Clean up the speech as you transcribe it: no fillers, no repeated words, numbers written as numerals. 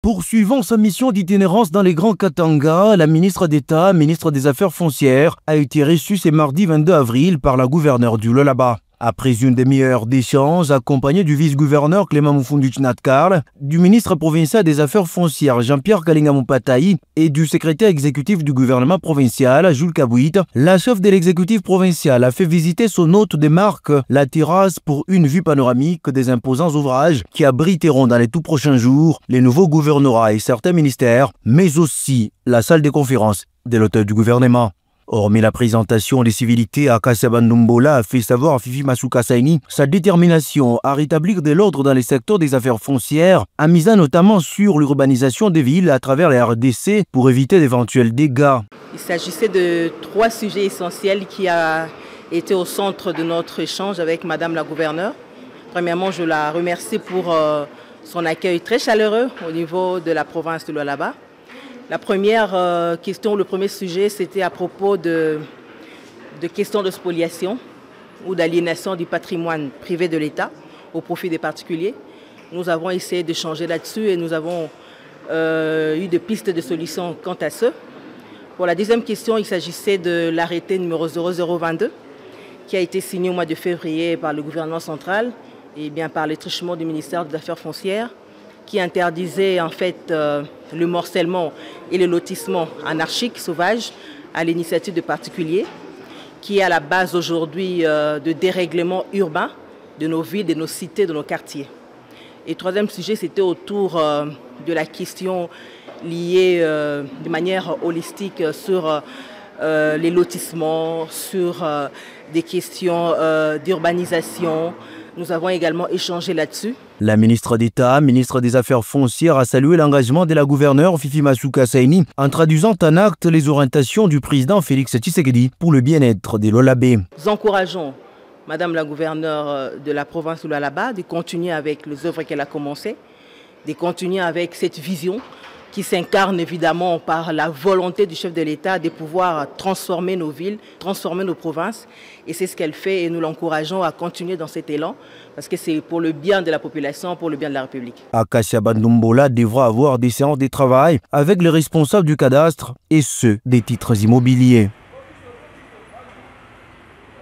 Poursuivant sa mission d'itinérance dans les Grands Katanga, la ministre d'État, ministre des Affaires foncières, a été reçue ce mardi 22 avril par la gouverneure du Lualaba. Après une demi-heure d'échange, accompagnée du vice-gouverneur Clément Moufoundou Tchnatkarl, du ministre provincial des Affaires foncières Jean-Pierre Kalinga Moupataï et du secrétaire exécutif du gouvernement provincial Jules Kabouit, la chef de l'exécutif provincial a fait visiter son hôte de marque, la terrasse, pour une vue panoramique des imposants ouvrages qui abriteront dans les tout prochains jours les nouveaux gouvernorats et certains ministères, mais aussi la salle de conférence de l'hôtel du gouvernement. Hormis la présentation des civilités, Akacia Bandumbola a fait savoir à Fifi Masuka Saini sa détermination à rétablir de l'ordre dans les secteurs des affaires foncières, en misant notamment sur l'urbanisation des villes à travers les RDC pour éviter d'éventuels dégâts. Il s'agissait de 3 sujets essentiels qui ont été au centre de notre échange avec Madame la gouverneure. Premièrement, je la remercie pour son accueil très chaleureux au niveau de la province de Lualaba. La première question, le premier sujet, c'était à propos de questions de spoliation ou d'aliénation du patrimoine privé de l'État au profit des particuliers. Nous avons essayé d'échanger là-dessus et nous avons eu des pistes de solutions quant à ce. Pour la deuxième question, il s'agissait de l'arrêté numéro 0022 qui a été signé au mois de février par le gouvernement central et bien par le truchement du ministère des Affaires foncières, qui interdisait en fait le morcellement et le lotissement anarchique, sauvage, à l'initiative de particuliers, qui est à la base aujourd'hui de dérèglement urbain de nos villes, de nos cités, de nos quartiers. Et le troisième sujet, c'était autour de la question liée de manière holistique sur les lotissements, sur des questions d'urbanisation. Nous avons également échangé là-dessus. La ministre d'État, ministre des Affaires foncières, a salué l'engagement de la gouverneure Fifi Masuka Saini en traduisant en acte les orientations du président Félix Tshisekedi pour le bien-être des Lualabais. Nous encourageons Madame la gouverneure de la province de Lualaba de continuer avec les œuvres qu'elle a commencées, de continuer avec cette vision qui s'incarne évidemment par la volonté du chef de l'État de pouvoir transformer nos villes, transformer nos provinces. Et c'est ce qu'elle fait et nous l'encourageons à continuer dans cet élan parce que c'est pour le bien de la population, pour le bien de la République. Akacia Bandumbola devra avoir des séances de travail avec les responsables du cadastre et ceux des titres immobiliers.